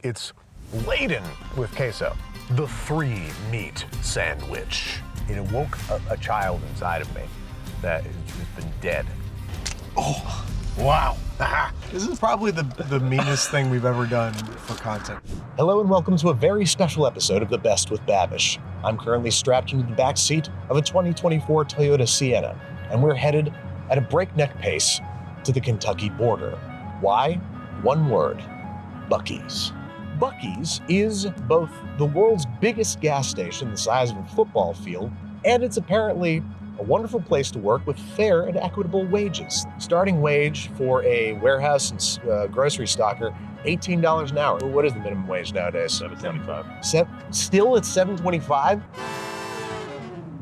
It's laden with queso. The 3-meat sandwich. It awoke a child inside of me that has been dead. Oh, wow. This is probably the meanest thing we've ever done for content. Hello and welcome to a very special episode of The Best with Babish. I'm currently strapped into the back seat of a 2024 Toyota Sienna, and we're headed at a breakneck pace to the Kentucky border. Why? One word: Buc-ee's. Buc-ee's is both the world's biggest gas station, the size of a football field, and it's apparently a wonderful place to work with fair and equitable wages. Starting wage for a warehouse and grocery stocker, $18 an hour. What is the minimum wage nowadays? $7.25. Still at $7.25?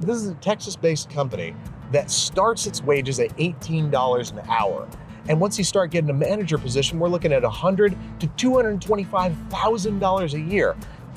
This is a Texas-based company that starts its wages at $18 an hour. And once you start getting a manager position, we're looking at $100,000 to $225,000 a year.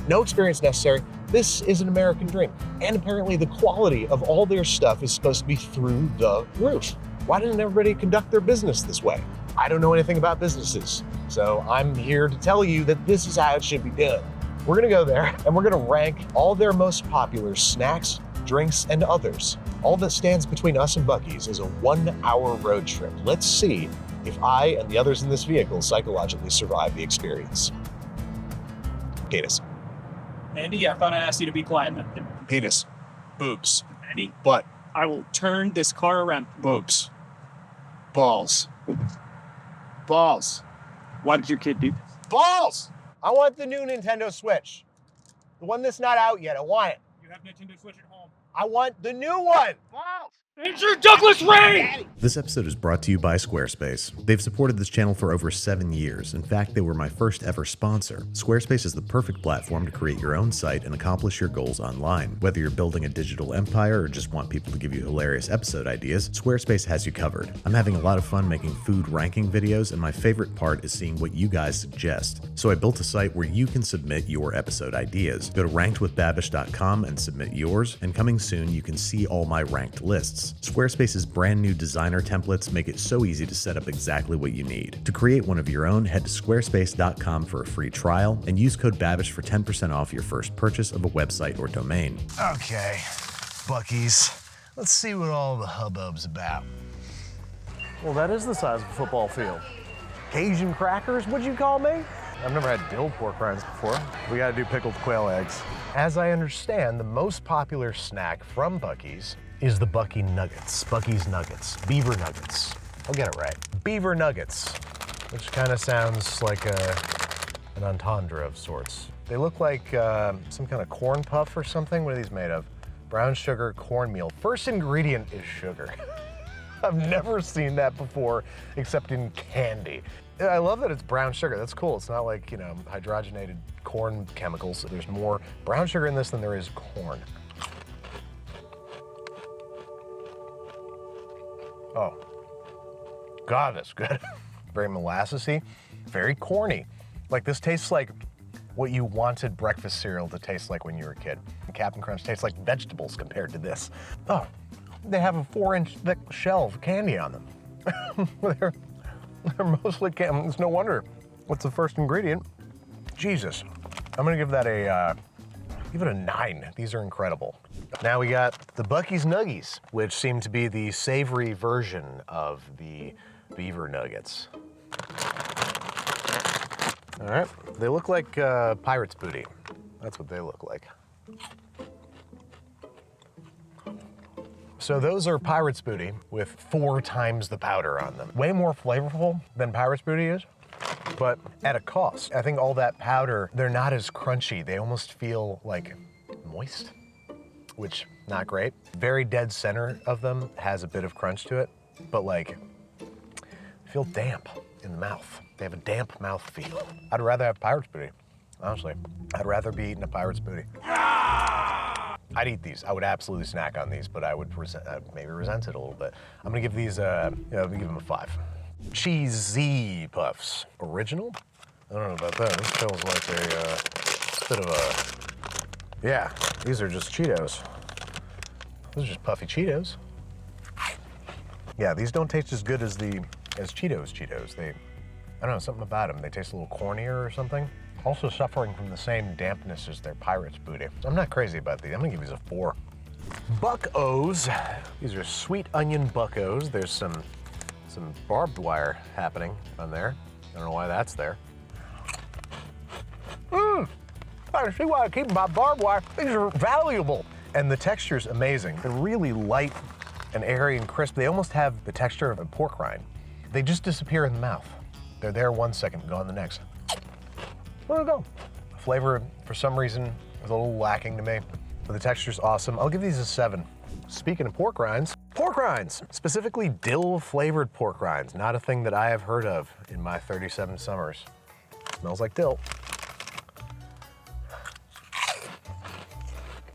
No experience necessary. This is an American dream. And apparently the quality of all their stuff is supposed to be through the roof. Why didn't everybody conduct their business this way? I don't know anything about businesses, so I'm here to tell you that this is how it should be done. We're gonna go there and we're gonna rank all their most popular snacks, drinks, and others. All that stands between us and Buc-ee's is a 1-hour road trip. Let's see if I and the others in this vehicle psychologically survive the experience. Penis. Andy, I thought I asked you to be quiet. Penis. Boobs. Andy, Butt. I will turn this car around. Boobs. Balls. Balls. Why did your kid do this? Balls! I want the new Nintendo Switch. The one that's not out yet, I want it. You have Nintendo Switch at home. I want the new one. Balls! It's your Douglas Ray! This episode is brought to you by Squarespace. They've supported this channel for over 7 years. In fact, they were my first ever sponsor. Squarespace is the perfect platform to create your own site and accomplish your goals online. Whether you're building a digital empire or just want people to give you hilarious episode ideas, Squarespace has you covered. I'm having a lot of fun making food ranking videos, and my favorite part is seeing what you guys suggest. So I built a site where you can submit your episode ideas. Go to rankedwithbabish.com and submit yours, and coming soon, you can see all my ranked lists. Squarespace's brand new designer templates make it so easy to set up exactly what you need. To create one of your own, head to squarespace.com for a free trial and use code Babish for 10% off your first purchase of a website or domain. Okay, Buc-ee's. Let's see what all the hubbub's about. Well, that is the size of a football field. Caj'n Crackers, what'd you call me? I've never had dill pork rinds before. We gotta do pickled quail eggs. As I understand, the most popular snack from Buc-ee's is the Buc-ee Nuggets. Buc-ee's Nuggets. Beaver Nuggets. I'll get it right. Beaver Nuggets, which kind of sounds like an entendre of sorts. They look like some kind of corn puff or something. What are these made of? Brown sugar, cornmeal. First ingredient is sugar. I've never seen that before, except in candy. I love that it's brown sugar. That's cool. It's not like, you know, hydrogenated corn chemicals. There's more brown sugar in this than there is corn. Oh, God, that's good. Very molassesy, very corny. Like, this tastes like what you wanted breakfast cereal to taste like when you were a kid. Cap'n Crunch tastes like vegetables compared to this. Oh, they have a 4-inch thick shell of candy on them. they're mostly candy. It's no wonder. What's the first ingredient? Jesus. I'm gonna give that give it a 9. These are incredible. Now we got the Buc-ee's Nug-ees, which seem to be the savory version of the Beaver Nuggets. All right, they look like pirate's booty. That's what they look like. So those are pirate's booty with 4 times the powder on them. Way more flavorful than pirate's booty is, but at a cost. I think all that powder, they're not as crunchy. They almost feel like moist, which not great. Very dead center of them has a bit of crunch to it, but like, I feel damp in the mouth. They have a damp mouth feel. I'd rather have pirate's booty, honestly. I'd rather be eating a pirate's booty. I'd eat these. I would absolutely snack on these, but I would maybe resent it a little bit. I'm gonna give these, I'm gonna give them a 5. Cheesy Puffs. Original? I don't know about that. This feels like a bit of a, yeah, these are just Cheetos. Those are just puffy Cheetos. Yeah, these don't taste as good as Cheetos. They, I don't know, something about them. They taste a little cornier or something. Also suffering from the same dampness as their Pirates booty. I'm not crazy about these. I'm gonna give these a 4. Buc-o's. These are sweet onion Buc-o's. There's some barbed wire happening on there. I don't know why that's there. I see why I keep my barbed wire. These are valuable. And the texture's amazing. They're really light and airy and crisp. They almost have the texture of a pork rind. They just disappear in the mouth. They're there 1 second, gone the next. Where'd it go? Flavor, for some reason, is a little lacking to me. But the texture's awesome. I'll give these a 7. Speaking of pork rinds, specifically dill-flavored pork rinds. Not a thing that I have heard of in my 37 summers. Smells like dill.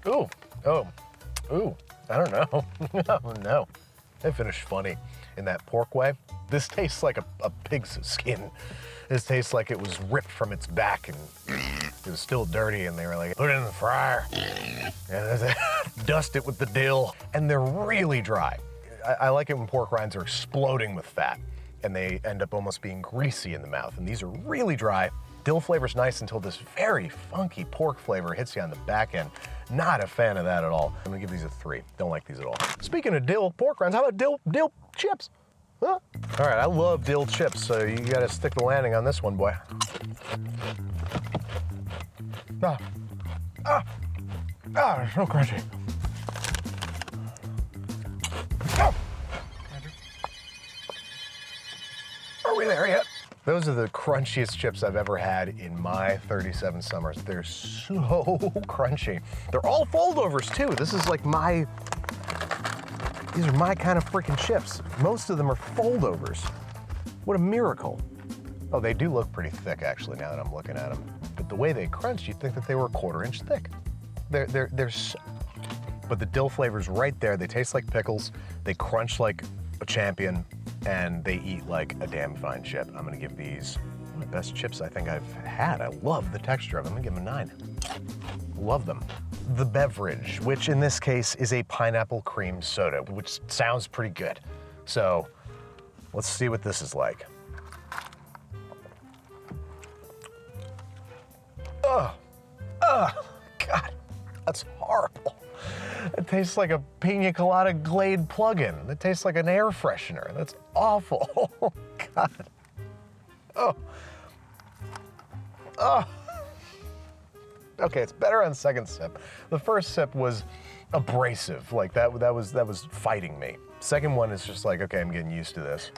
Ooh, I don't know. Oh no, they finish funny in that pork way. This tastes like a pig's skin. This tastes like it was ripped from its back and it was still dirty and they were like, put it in the fryer and dust it with the dill. And they're really dry. I like it when pork rinds are exploding with fat and they end up almost being greasy in the mouth. And these are really dry. Dill flavor's nice until this very funky pork flavor hits you on the back end. Not a fan of that at all. I'm gonna give these a 3. Don't like these at all. Speaking of dill pork rinds, how about dill chips? Huh? All right, I love dill chips, so you gotta stick the landing on this one, boy. It's so crunchy. Are we there yet? Those are the crunchiest chips I've ever had in my 37 summers. They're so crunchy. They're all foldovers too. These are my kind of freaking chips. Most of them are foldovers. What a miracle. Oh, they do look pretty thick actually now that I'm looking at them. But the way they crunch, you'd think that they were a 1/4 inch thick. But the dill flavor's right there. They taste like pickles. They crunch like a champion. And they eat like a damn fine chip. I'm gonna give these one of the best chips I think I've had. I love the texture of them. I'm gonna give them a 9. Love them. The beverage, which in this case is a pineapple cream soda, which sounds pretty good. So let's see what this is like. God, that's horrible. It tastes like a pina colada Glade plug-in. It tastes like an air freshener. That's awful. Oh, God. Oh. Okay, it's better on second sip. The first sip was abrasive. Like that was fighting me. Second one is just like, okay, I'm getting used to this.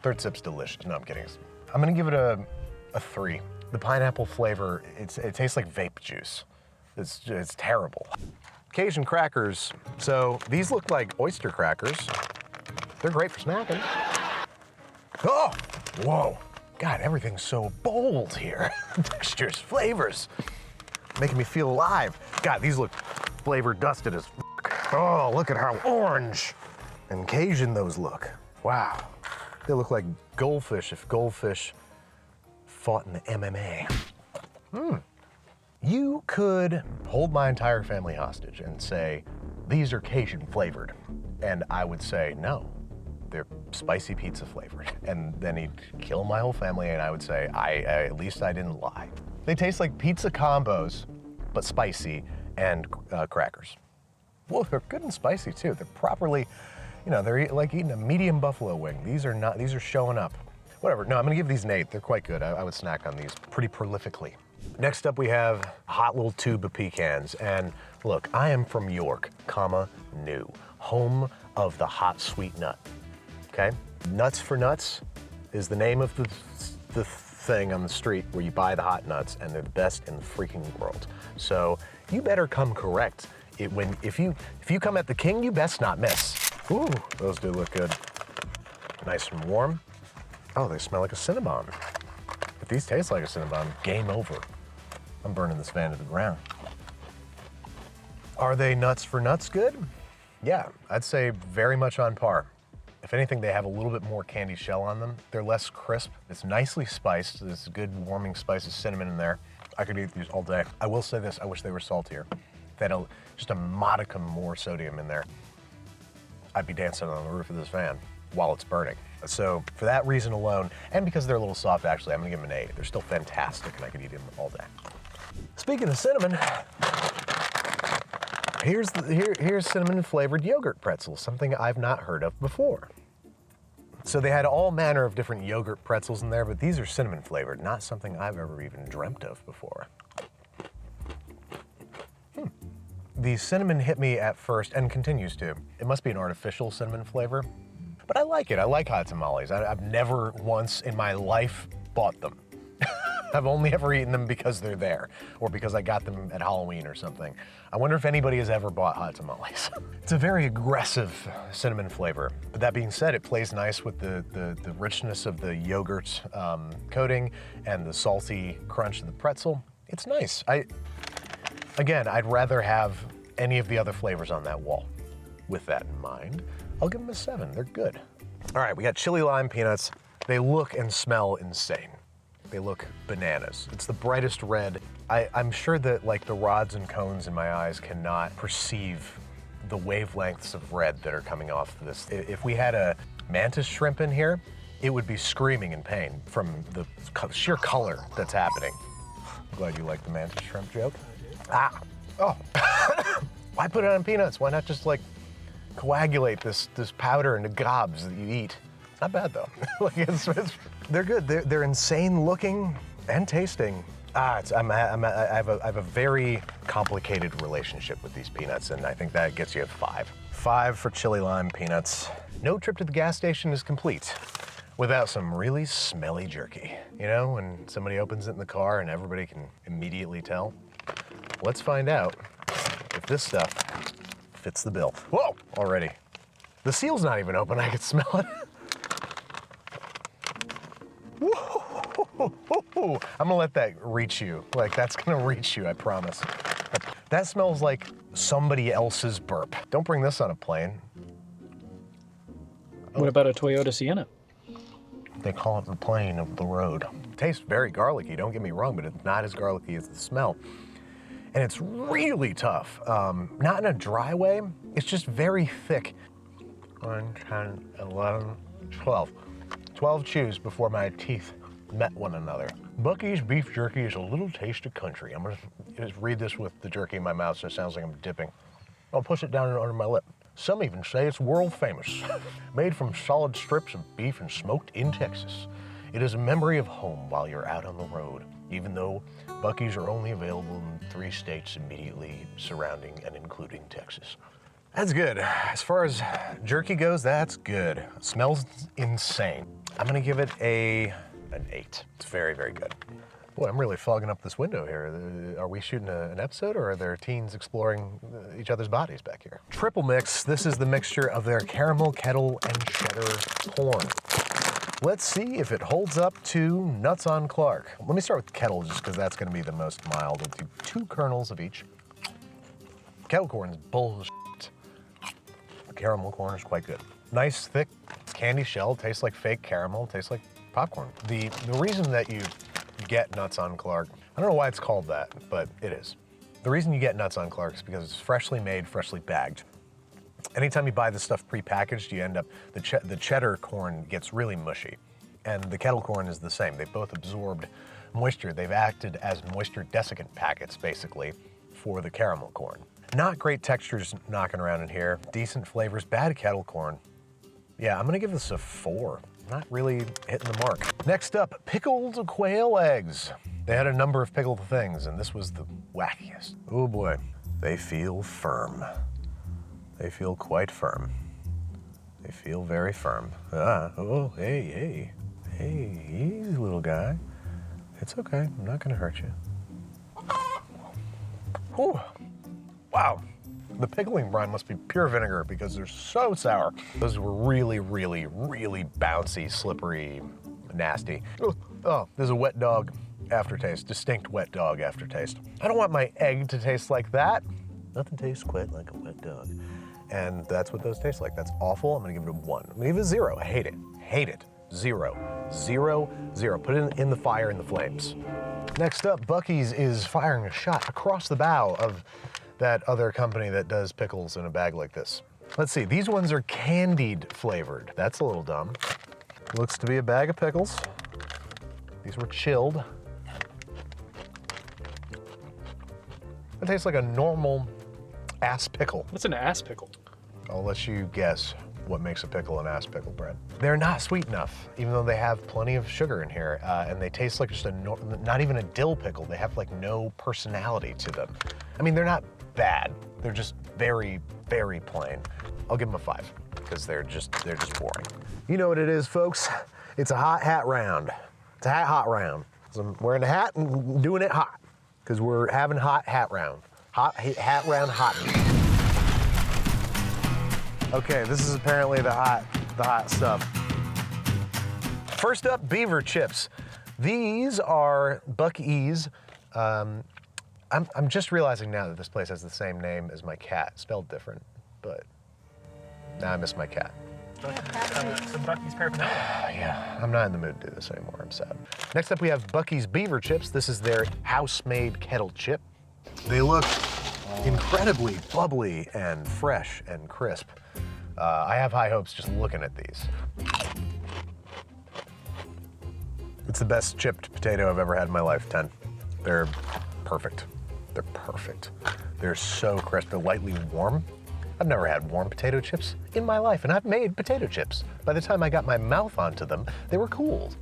Third sip's delicious. No, I'm kidding. I'm gonna give it a 3. The pineapple flavor, it tastes like vape juice. It's terrible. Caj'n Crackers. So these look like oyster crackers. They're great for snacking. Oh, whoa. God, everything's so bold here. Textures, flavors, making me feel alive. God, these look flavor dusted as f***. Oh, look at how orange and Cajun those look. Wow. They look like goldfish if goldfish fought in the MMA. You could hold my entire family hostage and say, these are Cajun flavored. And I would say, no, they're spicy pizza flavored. And then he'd kill my whole family and I would say, at least I didn't lie. They taste like pizza combos, but spicy and crackers. Well, they're good and spicy too. They're properly, they're like eating a medium buffalo wing. These are showing up. Whatever, no, I'm gonna give these an 8. They're quite good. I would snack on these pretty prolifically. Next up we have a hot little tube of pecans. And look, I am from York, new, home of the hot sweet nut, okay? Nuts for Nuts is the name of the thing on the street where you buy the hot nuts and they're the best in the freaking world. So you better come correct. If you come at the king, you best not miss. Ooh, those do look good. Nice and warm. Oh, they smell like a Cinnabon. If these taste like a Cinnabon, game over. I'm burning this van to the ground. Are they nuts for nuts good? Yeah, I'd say very much on par. If anything, they have a little bit more candy shell on them. They're less crisp. It's nicely spiced. There's good warming spice of cinnamon in there. I could eat these all day. I will say this, I wish they were saltier. If they had just a modicum more sodium in there, I'd be dancing on the roof of this van. while it's burning. So for that reason alone, and because they're a little soft actually, I'm gonna give them an 8. They're still fantastic and I could eat them all day. Speaking of cinnamon, here's cinnamon flavored yogurt pretzels, something I've not heard of before. So they had all manner of different yogurt pretzels in there, but these are cinnamon flavored, not something I've ever even dreamt of before. The cinnamon hit me at first and continues to. It must be an artificial cinnamon flavor, but I like it. I like hot tamales. I've never once in my life bought them. I've only ever eaten them because they're there or because I got them at Halloween or something. I wonder if anybody has ever bought hot tamales. It's a very aggressive cinnamon flavor. But that being said, it plays nice with the richness of the yogurt coating and the salty crunch of the pretzel. It's nice. Again, I'd rather have any of the other flavors on that wall. With that in mind, I'll give them a 7. They're good. All right, we got chili lime peanuts. They look and smell insane. They look bananas. It's the brightest red. I'm sure that like the rods and cones in my eyes cannot perceive the wavelengths of red that are coming off this. If we had a mantis shrimp in here, it would be screaming in pain from the sheer color that's happening. I'm glad you like the mantis shrimp joke. Ah, oh. Why put it on peanuts? Why not just like coagulate this powder into gobs that you eat? Not bad though. Like they're good. They're insane looking and tasting. I have a very complicated relationship with these peanuts, and I think that gets you a 5. 5 for chili lime peanuts. No trip to the gas station is complete without some really smelly jerky. You know, when somebody opens it in the car and everybody can immediately tell. Let's find out if this stuff fits the bill. Whoa, already. The seal's not even open. I can smell it. Whoa. I'm gonna let that reach you. Like, that's gonna reach you, I promise. That smells like somebody else's burp. Don't bring this on a plane. What about a Toyota Sienna? They call it the plane of the road. Tastes very garlicky, don't get me wrong, but it's not as garlicky as the smell. And it's really tough. Not in a dry way, it's just very thick. 1, 10, 11, 12. 12 chews before my teeth met one another. Buc-ee's beef jerky is a little taste of country. I'm gonna just read this with the jerky in my mouth so it sounds like I'm dipping. I'll push it down under my lip. Some even say it's world famous. Made from solid strips of beef and smoked in Texas. It is a memory of home while you're out on the road, even though Buc-ee's are only available in 3 states immediately surrounding and including Texas. That's good. As far as jerky goes, that's good. It smells insane. I'm gonna give it an 8. It's very, very good. Boy, I'm really fogging up this window here. Are we shooting an episode or are there teens exploring each other's bodies back here? Triple mix, this is the mixture of their caramel, kettle, and cheddar corn. Let's see if it holds up to Nuts on Clark. Let me start with kettle just because that's gonna be the most mild. We'll do 2 kernels of each. Kettle corn is bullshit. Caramel corn is quite good. Nice, thick candy shell, tastes like fake caramel, tastes like popcorn. The reason that you get Nuts on Clark, I don't know why it's called that, but it is. The reason you get Nuts on Clark is because it's freshly made, freshly bagged. Anytime you buy this stuff prepackaged, you end up, the cheddar corn gets really mushy. And the kettle corn is the same. They've both absorbed moisture. They've acted as moisture desiccant packets, basically, for the caramel corn. Not great textures knocking around in here. Decent flavors, bad kettle corn. Yeah, I'm gonna give this a 4. Not really hitting the mark. Next up, pickled quail eggs. They had a number of pickled things, and this was the wackiest. Oh boy, they feel firm. They feel quite firm. They feel very firm. Oh, hey, easy little guy. It's okay, I'm not gonna hurt you. Whew. Wow, the pickling brine must be pure vinegar because they're so sour. Those were really, really, really bouncy, slippery, nasty. Oh, there's a wet dog aftertaste, distinct wet dog aftertaste. I don't want my egg to taste like that. Nothing tastes quite like a wet dog. And that's what those taste like. That's awful. I'm gonna give it a 1. I'm gonna give it a 0. I hate it. Hate it. 0. 0. 0. Put it in the fire, in the flames. Next up, Buc-ee's is firing a shot across the bow of that other company that does pickles in a bag like this. Let's see, these ones are candied flavored. That's a little dumb. Looks to be a bag of pickles. These were chilled. It tastes like a normal ass pickle. What's an ass pickle? I'll let you guess what makes a pickle an ass pickle, Brett. They're not sweet enough, even though they have plenty of sugar in here, and they taste like just not even a dill pickle. They have like no personality to them. I mean, they're not bad. They're just very, very plain. I'll give them a 5 because they're just boring. You know what it is, folks? It's a hot hat round. It's a hot round. So I'm wearing a hat and doing it hot because we're having hot hat round. Hot hat round hot. Okay, this is apparently the hot stuff. First up, Beaver Chips. These are Buc-ee's. I'm just realizing now that this place has the same name as my cat, spelled different, but now I miss my cat. Some Buc-ee's paraphernalia. Yeah, I'm not in the mood to do this anymore, I'm sad. Next up we have Buc-ee's Beaver Chips. This is their house-made kettle chip. They look incredibly bubbly and fresh and crisp. I have high hopes just looking at these. It's the best chipped potato I've ever had in my life, 10. They're perfect. They're perfect. They're so crisp, they're lightly warm. I've never had warm potato chips in my life, and I've made potato chips. By the time I got my mouth onto them, they were cooled.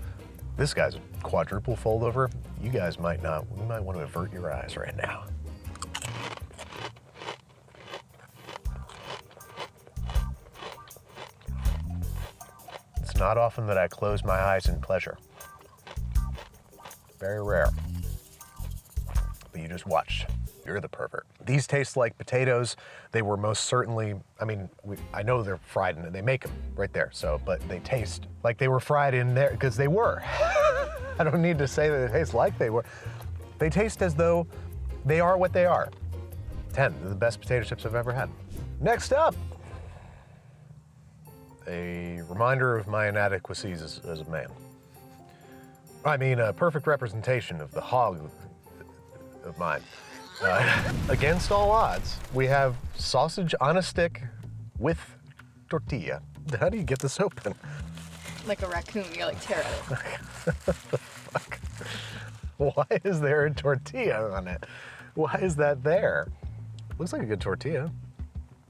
This guy's a quadruple fold over. You guys might not, you might want to avert your eyes right now. It's not often that I close my eyes in pleasure. Very rare. But you just watched. You're the pervert. These taste like potatoes. They were most certainly, I mean, I know they're fried and they make them right there, so, but they taste like they were fried in there, because they were. I don't need to say that they taste like they were. They taste as though they are what they are. 10, they're the best potato chips I've ever had. Next up, a reminder of my inadequacies as a man. I mean, a perfect representation of the hog of mine. Against all odds, we have sausage on a stick with tortilla. How do you get this open? Like a raccoon, you like tear at it. Fuck. Why is there a tortilla on it? Why is that there? Looks like a good tortilla.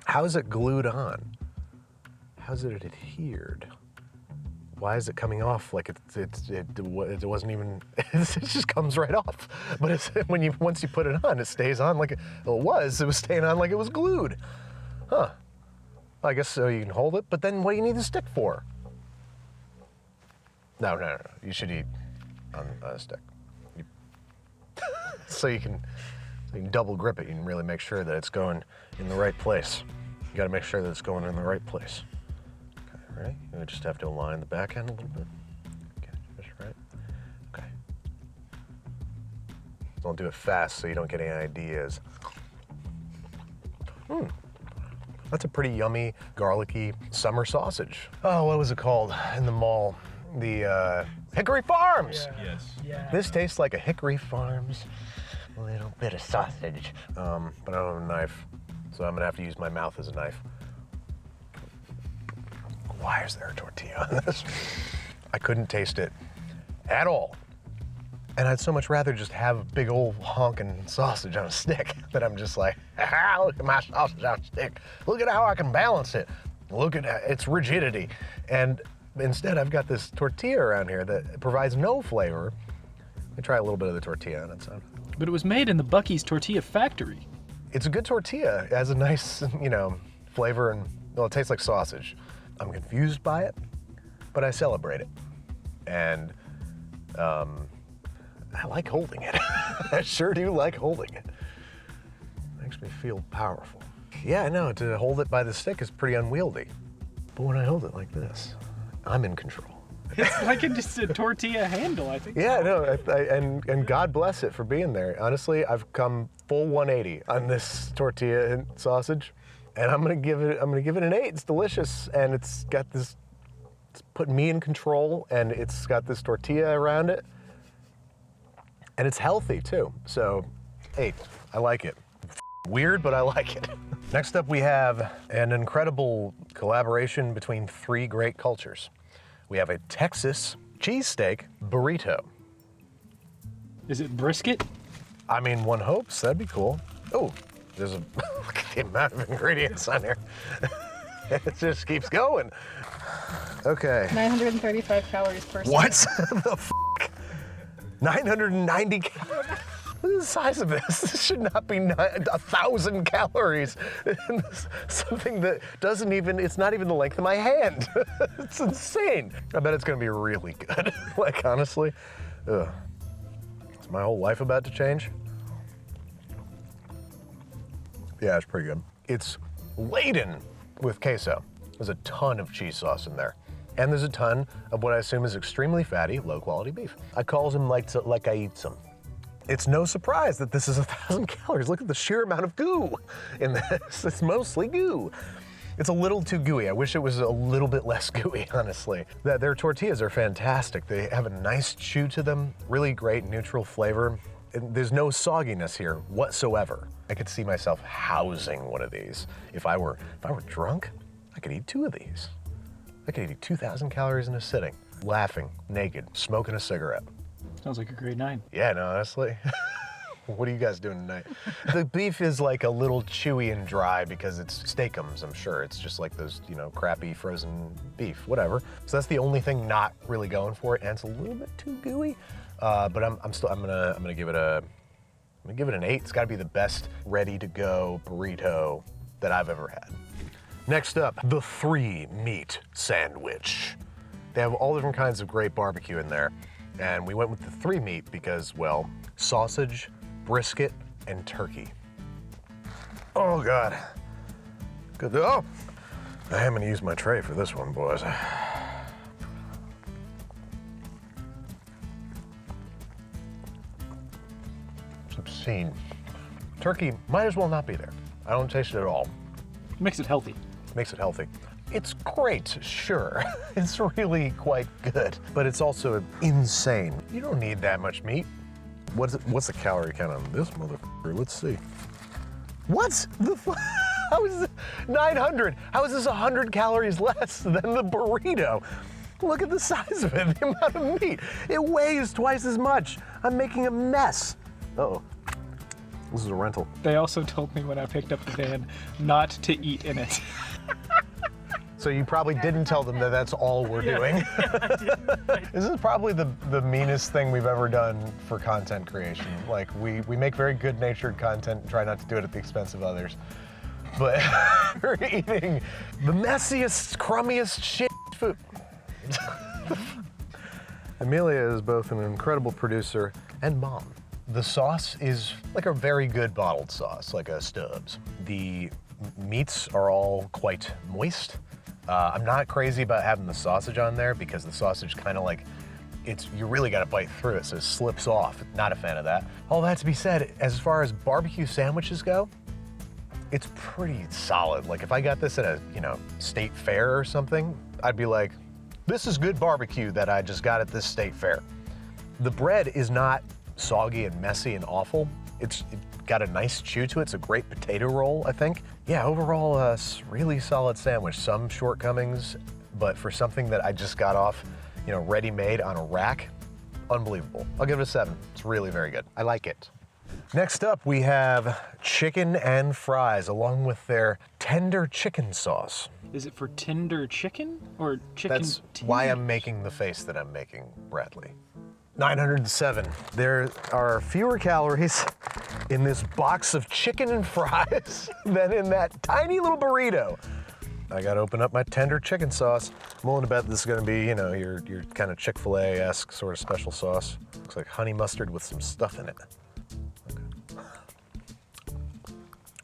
How is it glued on? How's it adhered? Why is it coming off like it wasn't even, it just comes right off. But it's, once you put it on, it stays on like it was staying on like it was glued. Huh. I guess so you can hold it, but then what do you need the stick for? No. You should eat on a stick. So you can double grip it. You can really make sure that it's going in the right place. You gotta make sure that it's going in the right place. Right? You just have to align the back end a little bit. Okay, just right. Okay. Don't do it fast so you don't get any ideas. That's a pretty yummy, garlicky summer sausage. Oh, what was it called in the mall? The Hickory Farms. Yeah. Yes. Yeah. This tastes like a Hickory Farms little bit of sausage. But I don't have a knife, so I'm gonna have to use my mouth as a knife. Why is there a tortilla on this? I couldn't taste it at all. And I'd so much rather just have a big old honking sausage on a stick that I'm just like, look at my sausage on a stick. Look at how I can balance it. Look at its rigidity. And instead I've got this tortilla around here that provides no flavor. Let me try a little bit of the tortilla on its own. But it was made in the Buc-ee's tortilla factory. It's a good tortilla. It has a nice, flavor and, well, it tastes like sausage. I'm confused by it, but I celebrate it. And I like holding it. I sure do like holding it. Makes me feel powerful. Yeah, no, to hold it by the stick is pretty unwieldy. But when I hold it like this, I'm in control. It's like just a tortilla handle, I think. Yeah, no, and God bless it for being there. Honestly, I've come full 180 on this tortilla and sausage. And I'm gonna give it an 8. It's delicious, and it's got this, it's put me in control, and it's got this tortilla around it, and it's healthy too. So, 8. I like it. Weird, but I like it. Next up, we have an incredible collaboration between 3 great cultures. We have a Texas cheesesteak burrito. Is it brisket? I mean, one hopes, that'd be cool. Oh, there's a, look at the amount of ingredients on here. It just keeps going. Okay. 935 calories per serving. What the f? 990 calories? Look at the size of this. This should not be 1,000 calories. Something that doesn't even, it's not even the length of my hand. It's insane. I bet it's gonna be really good. Like, honestly, ugh. Is my whole life about to change? Yeah, it's pretty good. It's laden with queso. There's a ton of cheese sauce in there. And there's a ton of what I assume is extremely fatty, low quality beef. I calls them like I eat some. It's no surprise that this is 1,000 calories. Look at the sheer amount of goo in this. It's mostly goo. It's a little too gooey. I wish it was a little bit less gooey, honestly. Their tortillas are fantastic. They have a nice chew to them, really great neutral flavor. And there's no sogginess here whatsoever. I could see myself housing one of these. If I were drunk, I could eat 2 of these. I could eat 2,000 calories in a sitting, laughing, naked, smoking a cigarette. Sounds like a great night. Yeah, no, honestly. What are you guys doing tonight? The beef is like a little chewy and dry because it's steakums, I'm sure. It's just like those, you know, crappy frozen beef, whatever. So that's the only thing not really going for it, and it's a little bit too gooey. But I'm gonna give it an 8. It's got to be the best ready-to-go burrito that I've ever had. Next up, the 3-meat sandwich. They have all different kinds of great barbecue in there. And we went with the 3-meat because, well, sausage, brisket, and turkey. Oh, God. Good. Oh, I am gonna use my tray for this one, boys. It's obscene. Turkey might as well not be there. I don't taste it at all. Makes it healthy. Makes it healthy. It's great, sure. It's really quite good, but it's also insane. You don't need that much meat. What's the calorie count on this motherfucker? Let's see. What the how is this 900? How is this 100 calories less than the burrito? Look at the size of it, the amount of meat. It weighs twice as much. I'm making a mess. Uh-oh. This is a rental. They also told me when I picked up the van not to eat in it. So you probably didn't tell them that that's all we're doing. This is probably the meanest thing we've ever done for content creation. Like, we make very good-natured content and try not to do it at the expense of others. But we're eating the messiest, crummiest shit food. Amelia is both an incredible producer and mom. The sauce is like a very good bottled sauce, like a Stubbs. The meats are all quite moist. I'm not crazy about having the sausage on there because the sausage kind of like, you really got to bite through it, so it slips off. Not a fan of that. All that to be said, as far as barbecue sandwiches go, it's pretty solid. Like if I got this at a, state fair or something, I'd be like, this is good barbecue that I just got at this state fair. The bread is not soggy and messy and awful. It got a nice chew to it. It's a great potato roll, I think. Yeah, overall, really solid sandwich. Some shortcomings, but for something that I just got off, ready-made on a rack, unbelievable. I'll give it a 7. It's really very good. I like it. Next up, we have chicken and fries, along with their tender chicken sauce. Is it for tender chicken or chicken? That's why I'm making the face that I'm making, Bradley. 907. There are fewer calories in this box of chicken and fries than in that tiny little burrito. I gotta open up my tender chicken sauce. I'm willing to bet this is gonna be, your kind of Chick-fil-A-esque sort of special sauce. Looks like honey mustard with some stuff in it. Okay.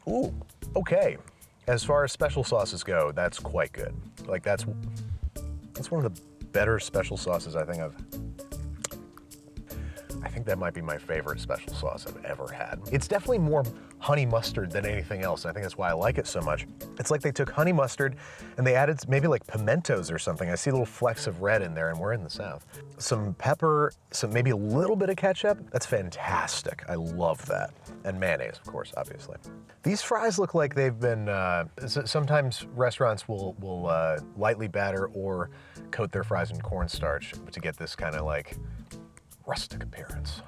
Ooh, okay. As far as special sauces go, that's quite good. Like that's one of the better special sauces I think that might be my favorite special sauce I've ever had. It's definitely more honey mustard than anything else. I think that's why I like it so much. It's like they took honey mustard and they added maybe like pimentos or something. I see little flecks of red in there, and we're in the South. Some pepper, maybe a little bit of ketchup. That's fantastic. I love that. And mayonnaise, of course, obviously. These fries look like they've been, sometimes restaurants will lightly batter or coat their fries in cornstarch to get this kind of like rustic appearance.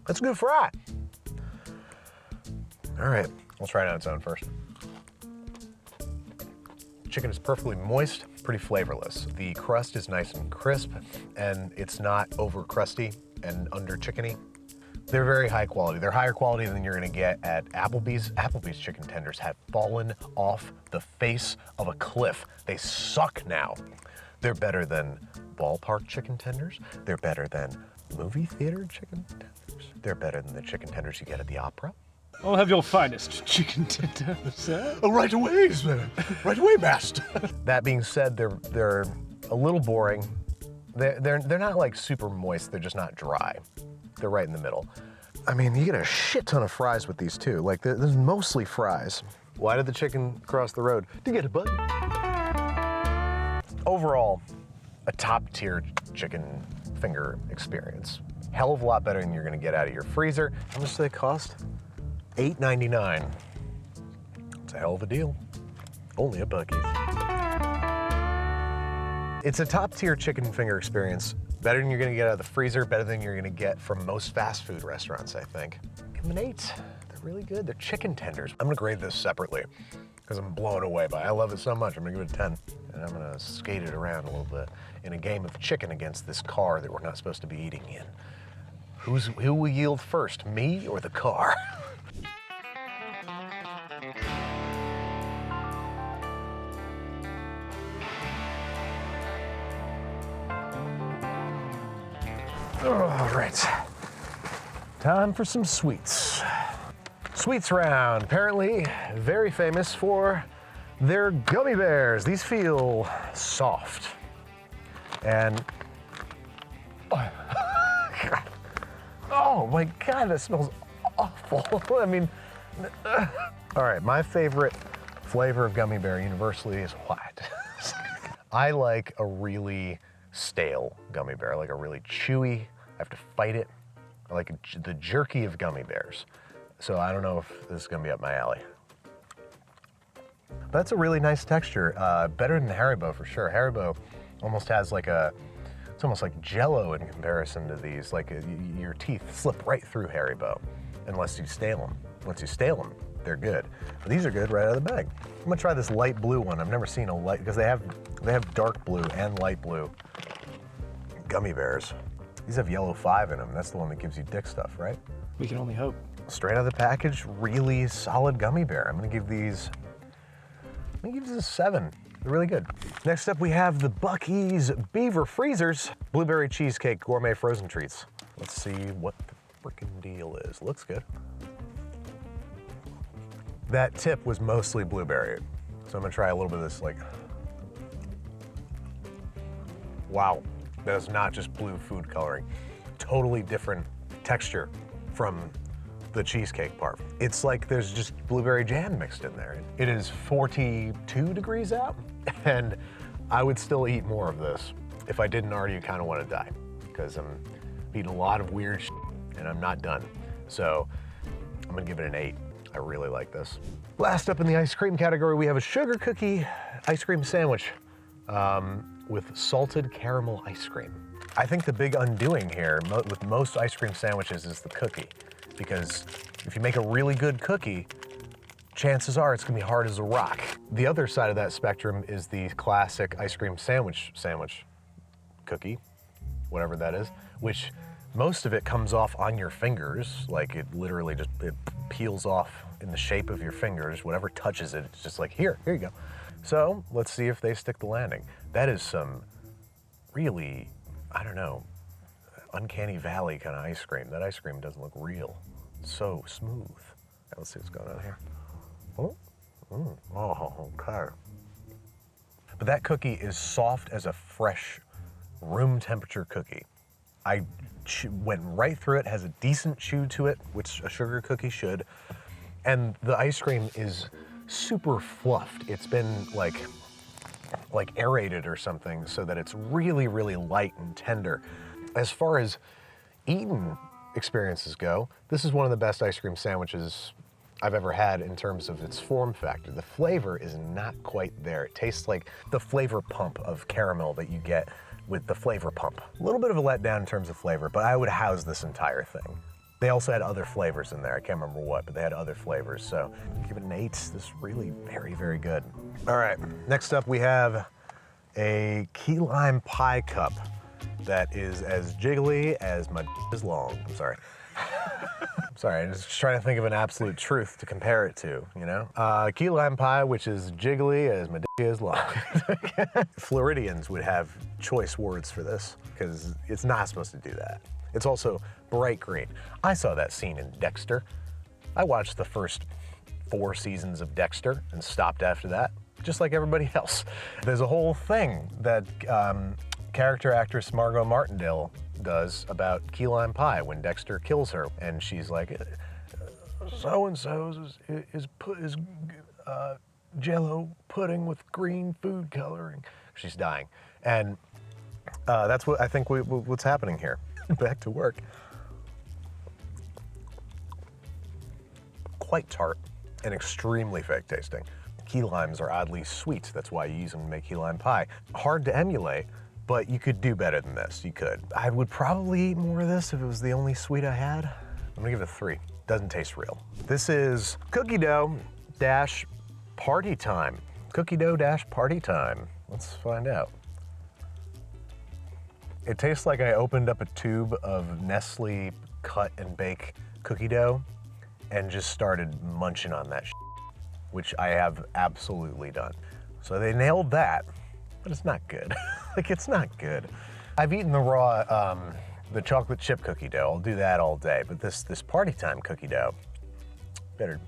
That's a good fry. All right, we'll try it on its own first. Chicken is perfectly moist, pretty flavorless. The crust is nice and crisp, and it's not over crusty and under chickeny. They're very high quality. They're higher quality than you're gonna get at Applebee's. Applebee's chicken tenders have fallen off the face of a cliff. They suck now. They're better than ballpark chicken tenders. They're better than movie theater chicken tenders. They're better than the chicken tenders you get at the opera. I'll have your finest chicken tender, sir. Oh, right away, sir. Right away, master. That being said, they're a little boring. They're not like super moist. They're just not dry. They're right in the middle. I mean, you get a shit ton of fries with these too. Like, there's mostly fries. Why did the chicken cross the road? To get a bun. Overall, a top-tier chicken finger experience. Hell of a lot better than you're gonna get out of your freezer. How much do they cost? $8.99. It's a hell of a deal. Only at Buc-ee's. It's a top-tier chicken finger experience. Better than you're gonna get out of the freezer, better than you're gonna get from most fast food restaurants, I think. Give them an 8. They're really good. They're chicken tenders. I'm gonna grade this separately because I'm blown away by it. I love it so much. I'm gonna give it a 10. And I'm gonna skate it around a little bit in a game of chicken against this car that we're not supposed to be eating in. Who will yield first, me or the car? All right, time for some sweets. Sweets round, apparently very famous for their Gummy Bears. These feel soft and, oh my God, that smells awful. I mean, all right, my favorite flavor of gummy bear universally is white. I like a really stale gummy bear, like a really chewy, I have to fight it. I like the jerky of gummy bears. So I don't know if this is gonna be up my alley. That's a really nice texture, better than Haribo for sure. Haribo almost has like it's almost like Jell-O in comparison to these. Like your teeth slip right through Haribo unless you stale them. Once you stale them, they're good. But these are good right out of the bag. I'm gonna try this light blue one. I've never seen a light, because they have dark blue and light blue gummy bears. These have yellow 5 in them. That's the one that gives you dick stuff, right? We can only hope. Straight out of the package, really solid gummy bear. I'm gonna give these a 7. They're really good. Next up, we have the Buc-ee's Beaver Freezers Blueberry Cheesecake Gourmet Frozen Treats. Let's see what the frickin' deal is. Looks good. That tip was mostly blueberry. So I'm gonna try a little bit of this, like, wow. That is not just blue food coloring. Totally different texture from the cheesecake part. It's like there's just blueberry jam mixed in there. It is 42 degrees out, and I would still eat more of this if I didn't already kind of want to die, because I'm eating a lot of weird shit and I'm not done. So I'm gonna give it an 8. I really like this. Last up in the ice cream category, we have a sugar cookie ice cream sandwich with salted caramel ice cream. I think the big undoing here with most ice cream sandwiches is the cookie, because if you make a really good cookie, chances are it's gonna be hard as a rock. The other side of that spectrum is the classic ice cream sandwich cookie, whatever that is, which most of it comes off on your fingers, like it literally just, it peels off in the shape of your fingers. Whatever touches it, it's just like, here you go. So let's see if they stick the landing. That is some really, I don't know, uncanny valley kind of ice cream. That ice cream doesn't look real. It's so smooth. Let's see what's going on here. Oh, okay. But that cookie is soft as a fresh room temperature cookie. I went right through it, has a decent chew to it, which a sugar cookie should. And the ice cream is super fluffed. It's been like aerated or something so that it's really, really light and tender. As far as eaten experiences go, this is one of the best ice cream sandwiches I've ever had in terms of its form factor. The flavor is not quite there. It tastes like the flavor pump of caramel that you get with the flavor pump. A little bit of a letdown in terms of flavor, but I would house this entire thing. They also had other flavors in there. I can't remember what, but they had other flavors. So give it an 8. This is really very, very good. All right, next up we have a key lime pie cup that is as jiggly as my is long. I'm sorry. Sorry, I'm just trying to think of an absolute truth to compare it to, you know? Key lime pie, which is jiggly as my is long. Floridians would have choice words for this because it's not supposed to do that. It's also bright green. I saw that scene in Dexter. I watched the first 4 seasons of Dexter and stopped after that, just like everybody else. There's a whole thing that character actress Margot Martindale does about key lime pie when Dexter kills her, and she's like, so-and-so's is Jell-O pudding with green food coloring. She's dying, and that's what I think what's happening here. Back to work. Quite tart and extremely fake tasting. Key limes are oddly sweet. That's why you use them to make key lime pie. Hard to emulate, but you could do better than this. You could. I would probably eat more of this if it was the only sweet I had. I'm gonna give it a 3. Doesn't taste real. This is cookie dough dash party time. Cookie dough dash party time. Let's find out. It tastes like I opened up a tube of Nestle cut and bake cookie dough and just started munching on that shit, which I have absolutely done. So they nailed that, but it's not good. Like, it's not good. I've eaten the raw, the chocolate chip cookie dough. I'll do that all day, but this party time cookie dough, better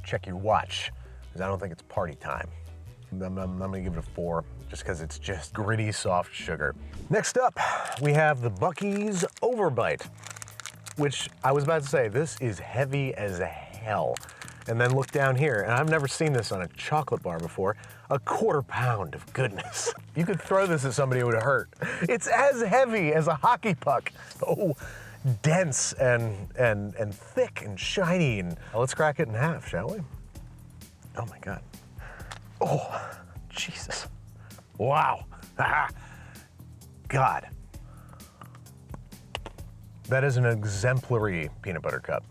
check your watch, because I don't think it's party time. I'm gonna give it a 4, just because it's just gritty, soft sugar. Next up, we have the Buc-ee's Overbite, which I was about to say, this is heavy as hell. And then look down here, and I've never seen this on a chocolate bar before, a 1/4 pound of goodness. You could throw this at somebody, it would hurt. It's as heavy as a hockey puck. Oh, dense and thick and shiny. And let's crack it in half, shall we? Oh my God. Oh, Jesus. Wow. God. That is an exemplary peanut butter cup.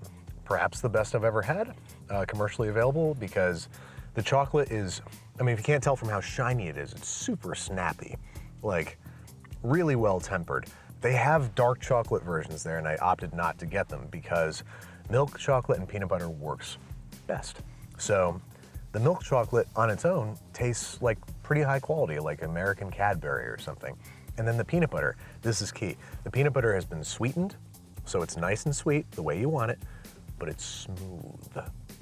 Perhaps the best I've ever had, commercially available, because the chocolate is, I mean, if you can't tell from how shiny it is, it's super snappy, like really well tempered. They have dark chocolate versions there, and I opted not to get them because milk chocolate and peanut butter works best. So the milk chocolate on its own tastes like pretty high quality, like American Cadbury or something. And then the peanut butter, this is key. The peanut butter has been sweetened, so it's nice and sweet the way you want it, but it's smooth.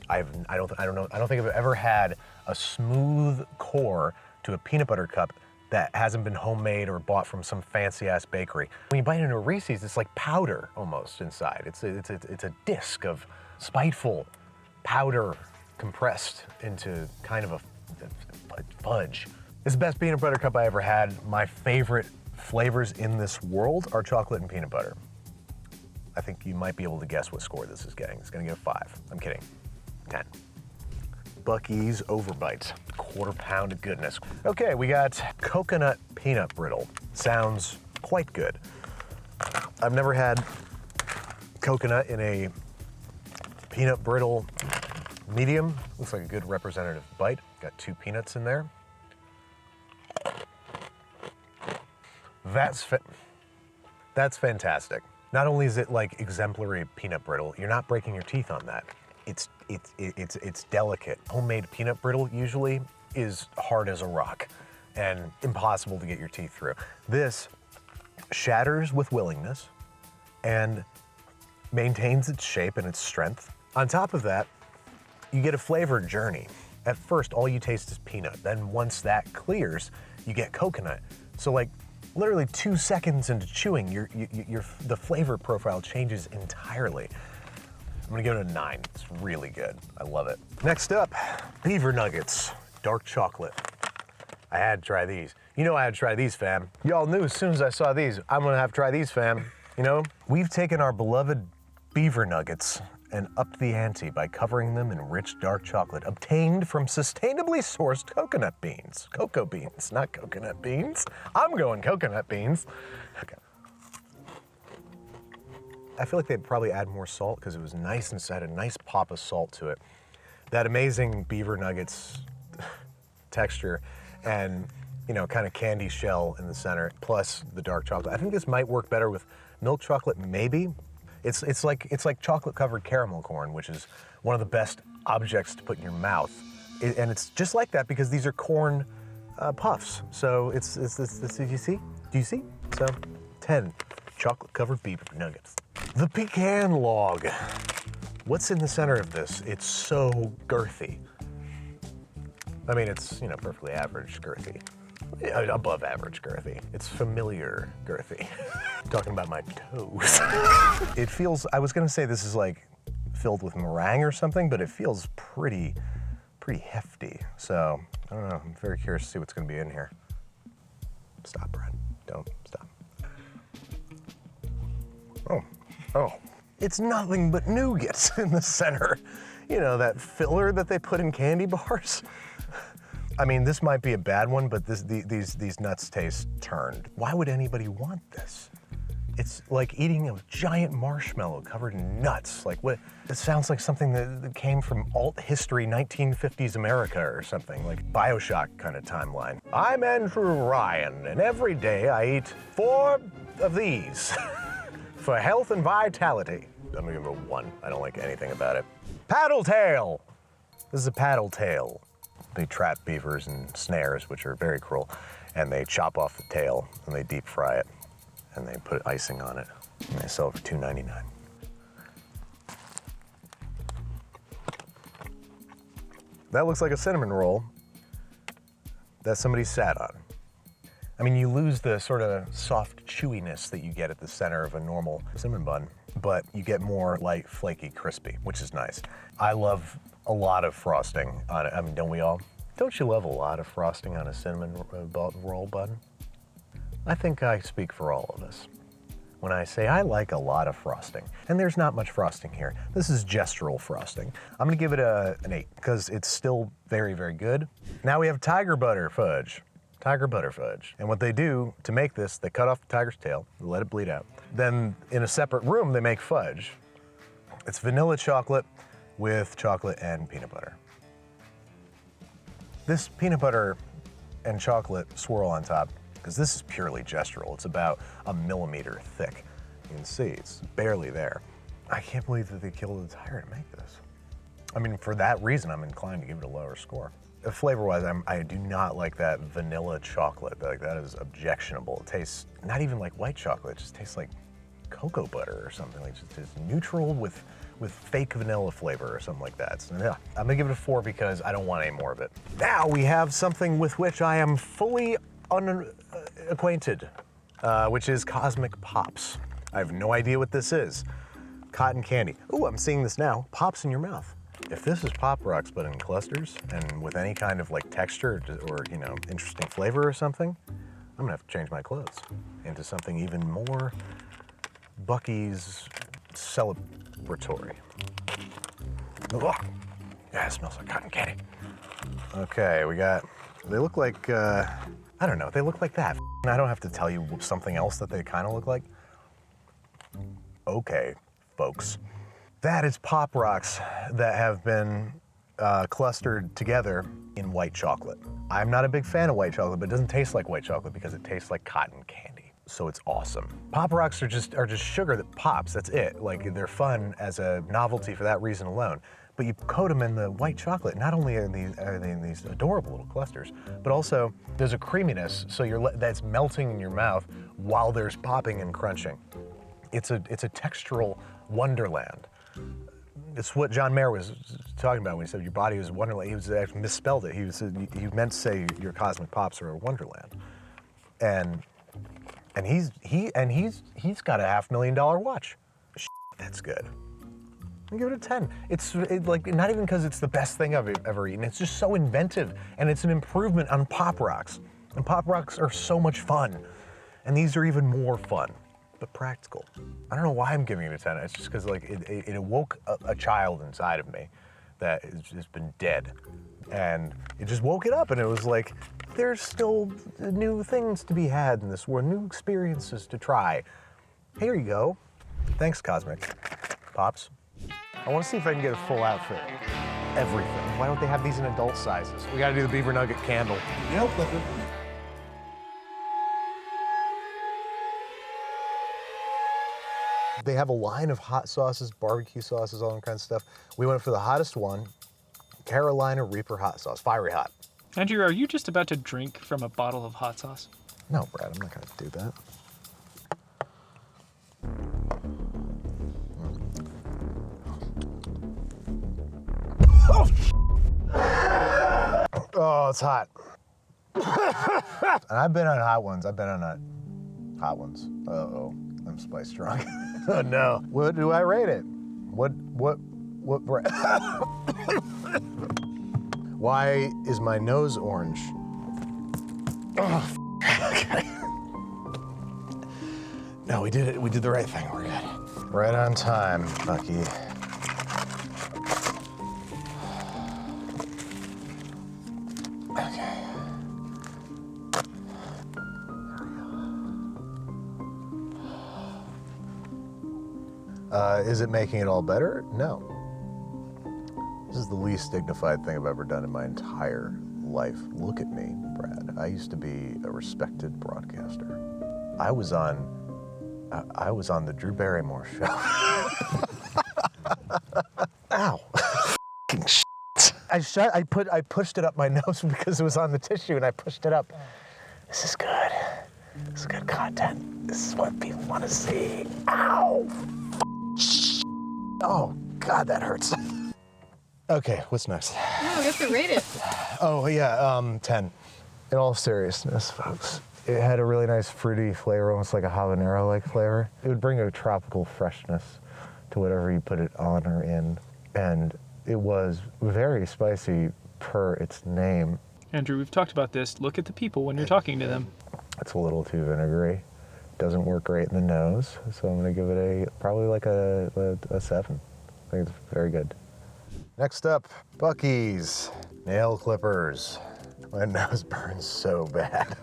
I don't think I've ever had a smooth core to a peanut butter cup that hasn't been homemade or bought from some fancy ass bakery. When you bite into a Reese's, it's like powder almost inside. It's a disc of spiteful powder compressed into kind of a fudge. It's the best peanut butter cup I ever had. My favorite flavors in this world are chocolate and peanut butter. I think you might be able to guess what score this is getting. It's gonna get a 5. I'm kidding. 10. Buc-ee's Overbite, 1/4 pound of goodness. Okay, we got coconut peanut brittle. Sounds quite good. I've never had coconut in a peanut brittle medium. Looks like a good representative bite. Got 2 peanuts in there. That's fantastic. Not only is it like exemplary peanut brittle, you're not breaking your teeth on that. It's delicate. Homemade peanut brittle usually is hard as a rock and impossible to get your teeth through. This shatters with willingness and maintains its shape and its strength. On top of that, you get a flavor journey. At first, all you taste is peanut. Then once that clears, you get coconut. So like, Literally 2 seconds into chewing, the flavor profile changes entirely. I'm gonna give it a 9. It's really good. I love it. Next up, Beaver Nuggets, dark chocolate. I had to try these. You know I had to try these, fam. Y'all knew as soon as I saw these, I'm gonna have to try these, fam. You know, we've taken our beloved Beaver Nuggets and upped the ante by covering them in rich dark chocolate obtained from sustainably sourced coconut beans. Cocoa beans, not coconut beans. I'm going coconut beans. Okay. I feel like they'd probably add more salt because it was nice inside, a nice pop of salt to it. That amazing Beaver Nuggets texture and, you know, kind of candy shell in the center, plus the dark chocolate. I think this might work better with milk chocolate, maybe. It's like chocolate covered caramel corn, which is one of the best objects to put in your mouth. And it's just like that because these are corn puffs. So it's do you see? Do you see? So 10 chocolate covered Beaver Nuggets. The Pecan Log. What's in the center of this? It's so girthy. I mean, it's, you know, perfectly average girthy. Above average girthy. It's familiar girthy. Talking about my toes. It feels, I was gonna say this is like filled with meringue or something, but it feels pretty hefty. So, I don't know, I'm very curious to see what's gonna be in here. Stop, Brad, don't stop. Oh, it's nothing but nougat in the center. You know, that filler that they put in candy bars. I mean, this might be a bad one, but these nuts taste turned. Why would anybody want this? It's like eating a giant marshmallow covered in nuts. Like what? It sounds like something that came from alt history 1950s America or something, like BioShock kind of timeline. I'm Andrew Ryan, and every day I eat 4 of these for health and vitality. I'm gonna give it a 1. I don't like anything about it. Paddle tail. This is a paddle tail. They trap beavers in snares, which are very cruel, and they chop off the tail and they deep fry it, and they put icing on it, and they sell it for $2.99. That looks like a cinnamon roll that somebody sat on. I mean, you lose the sort of soft chewiness that you get at the center of a normal cinnamon bun, but you get more light, flaky, crispy, which is nice. I love a lot of frosting on it. I mean, don't we all? Don't you love a lot of frosting on a cinnamon roll bun? I think I speak for all of us when I say I like a lot of frosting. And there's not much frosting here. This is gestural frosting. I'm gonna give it an 8 because it's still very, very good. Now we have tiger butter fudge. Tiger butter fudge. And what they do to make this, they cut off the tiger's tail, let it bleed out. Then in a separate room, they make fudge. It's vanilla chocolate with chocolate and peanut butter. This peanut butter and chocolate swirl on top, because this is purely gestural. It's about a millimeter thick. You can see it's barely there. I can't believe that they killed the tiger to make this. I mean, for that reason, I'm inclined to give it a lower score. Flavor-wise, I do not like that vanilla chocolate. Like, that is objectionable. It tastes not even like white chocolate. It just tastes like cocoa butter or something. Like, just neutral with fake vanilla flavor or something like that. So yeah, I'm gonna give it a 4 because I don't want any more of it. Now we have something with which I am fully unacquainted, which is Cosmic Pops. I have no idea what this is. Cotton candy. Ooh, I'm seeing this now. Pops in your mouth. If this is Pop Rocks but in clusters and with any kind of like texture or, you know, interesting flavor or something, I'm gonna have to change my clothes into something even more Buc-ee's celebratory. Oh, yeah, it smells like cotton candy. Okay, they look like, I don't know, they look like that. I don't have to tell you something else that they kind of look like. Okay, folks. That is Pop Rocks that have been clustered together in white chocolate. I'm not a big fan of white chocolate, but it doesn't taste like white chocolate because it tastes like cotton candy. So it's awesome. Pop Rocks are just sugar that pops, that's it. Like, they're fun as a novelty for that reason alone. But you coat them in the white chocolate, not only are they in these adorable little clusters, but also there's a creaminess, so that's melting in your mouth while there's popping and crunching. It's a textural wonderland. It's what John Mayer was talking about when he said your body is a wonderland. He was actually misspelled it. He meant to say your Cosmic Pops are a wonderland. And And he's got a $500,000 watch. That's good. I give it a 10. It's like not even because it's the best thing I've ever eaten. It's just so inventive, and it's an improvement on Pop Rocks. And Pop Rocks are so much fun, and these are even more fun, but practical. I don't know why I'm giving it a 10. It's just because like it awoke a child inside of me that has just been dead, and it just woke it up, and it was like, there's still new things to be had in this world, new experiences to try. Here you go. Thanks, Cosmic Pops. I want to see if I can get a full outfit. Everything. Why don't they have these in adult sizes? We got to do the Beaver Nugget candle. Nail clipper. They have a line of hot sauces, barbecue sauces, all that kind of stuff. We went for the hottest one, Carolina Reaper hot sauce, fiery hot. Andrew, are you just about to drink from a bottle of hot sauce? No, Brad, I'm not gonna do that. Oh, it's hot. And I've been on hot ones. Uh-oh, I'm spice drunk. Oh no. What do I rate it? What Why is my nose orange? Oh, okay. No, we did it. We did the right thing. We're good. Right on time, Buc-ee. Okay. Is it making it all better? No. This is the least dignified thing I've ever done in my entire life. Look at me, Brad. I used to be a respected broadcaster. I was on the Drew Barrymore show. Ow. Shit. I pushed it up my nose because it was on the tissue and I pushed it up. This is good. This is good content. This is what people want to see. Ow. Oh, God, that hurts. Okay, what's next? No, we have to rate it. Oh, yeah, 10. In all seriousness, folks, it had a really nice fruity flavor, almost like a habanero-like flavor. It would bring a tropical freshness to whatever you put it on or in. And it was very spicy per its name. Andrew, we've talked about this. Look at the people when you're talking to them. It's a little too vinegary. Doesn't work great in the nose, so I'm gonna give it probably like a 7. I think it's very good. Next up, Buc-ee's nail clippers. My nose burns so bad.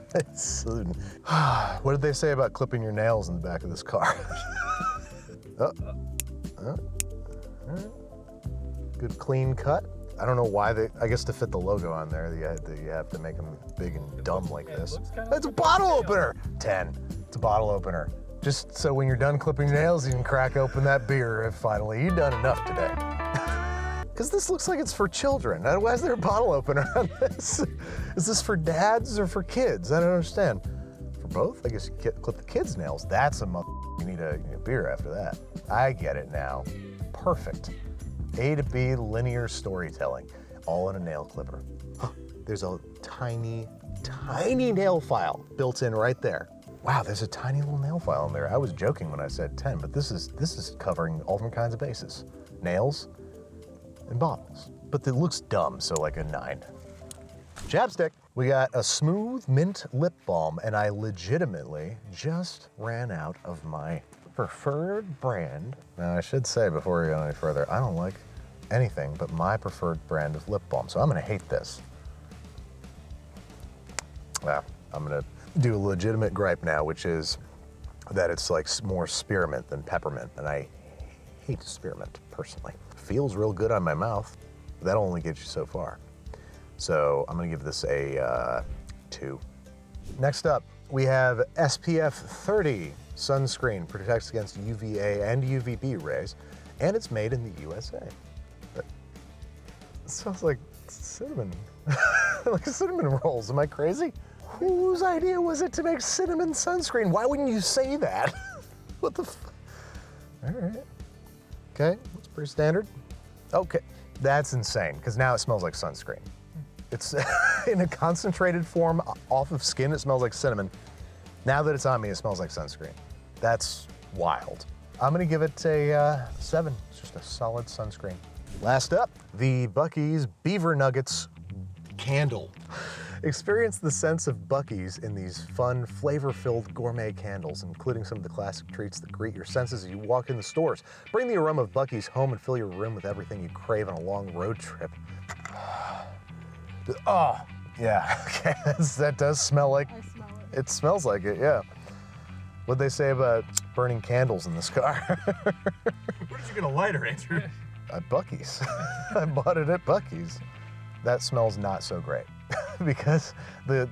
What did they say about clipping your nails in the back of this car? Good clean cut. I don't know why I guess to fit the logo on there, you have to make them big and dumb like this. It's a bottle opener. 10. It's a bottle opener. Just so when you're done clipping your nails, you can crack open that beer finally. You've done enough today. Because this looks like it's for children. Why is there a bottle opener on this? Is this for dads or for kids? I don't understand. For both? I guess you clip the kids' nails. That's you need a beer after that. I get it now. Perfect. A to B linear storytelling, all in a nail clipper. There's a tiny, tiny nail file built in right there. Wow, there's a tiny little nail file in there. I was joking when I said 10, but this is covering all different kinds of bases. Nails and bottles. But it looks dumb, so like a 9. Chapstick. We got a smooth mint lip balm, and I legitimately just ran out of my preferred brand. Now, I should say before we go any further, I don't like anything but my preferred brand of lip balm, so I'm gonna hate this. Well, I'm gonna do a legitimate gripe now, which is that it's like more spearmint than peppermint, and I hate spearmint, personally. Feels real good on my mouth, but that'll only get you so far. So I'm gonna give this a 2. Next up, we have SPF 30 sunscreen, protects against UVA and UVB rays, and it's made in the USA. But it smells like cinnamon, like cinnamon rolls. Am I crazy? Whose idea was it to make cinnamon sunscreen? Why wouldn't you say that? What the All right. Okay, that's pretty standard. Okay, that's insane, because now it smells like sunscreen. It's in a concentrated form off of skin, it smells like cinnamon. Now that it's on me, it smells like sunscreen. That's wild. I'm gonna give it a 7. It's just a solid sunscreen. Last up, the Buc-ee's Beaver Nuggets candle. Experience the sense of Buc-ee's in these fun, flavor-filled gourmet candles, including some of the classic treats that greet your senses as you walk in the stores. Bring the aroma of Buc-ee's home and fill your room with everything you crave on a long road trip. Oh, yeah, okay, that does smell like, I smell it. it smells like it, yeah. What'd they say about burning candles in this car? Where did you get a lighter, Andrew? At Buc-ee's. I bought it at Buc-ee's. That smells not so great because the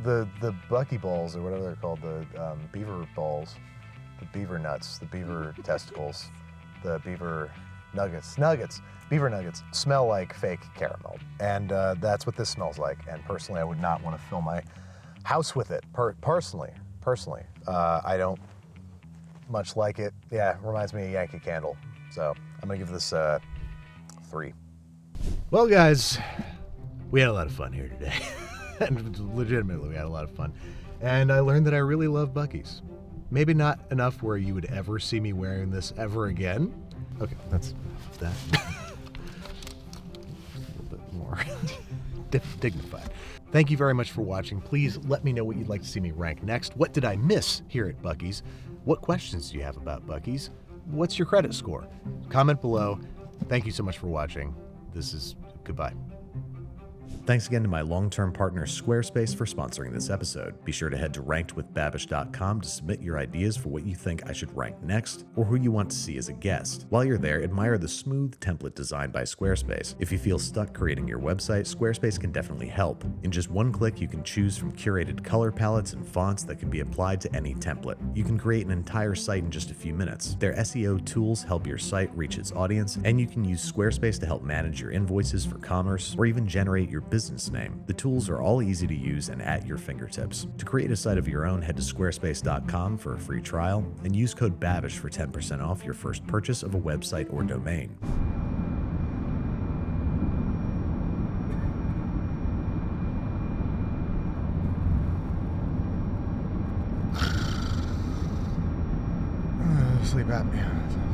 Buc-ee balls, or whatever they're called, the beaver balls, the beaver nuts, the beaver testicles, the beaver nuggets, beaver nuggets smell like fake caramel. And that's what this smells like. And personally, I would not want to fill my house with it. Personally, I don't much like it. Yeah, reminds me of Yankee Candle. So I'm gonna give this 3. Well, guys, we had a lot of fun here today. And legitimately, we had a lot of fun. And I learned that I really love Buc-ee's. Maybe not enough where you would ever see me wearing this ever again. Okay, that's enough of that. A little bit more dignified. Thank you very much for watching. Please let me know what you'd like to see me rank next. What did I miss here at Buc-ee's? What questions do you have about Buc-ee's? What's your credit score? Comment below. Thank you so much for watching. This is goodbye. Thanks again to my long-term partner Squarespace for sponsoring this episode. Be sure to head to rankedwithbabish.com to submit your ideas for what you think I should rank next or who you want to see as a guest. While you're there, admire the smooth template designed by Squarespace. If you feel stuck creating your website, Squarespace can definitely help. In just one click, you can choose from curated color palettes and fonts that can be applied to any template. You can create an entire site in just a few minutes. Their SEO tools help your site reach its audience, and you can use Squarespace to help manage your invoices for commerce or even generate your business name. The tools are all easy to use and at your fingertips. To create a site of your own, head to squarespace.com for a free trial and use code BABISH for 10% off your first purchase of a website or domain. Sleep apnea.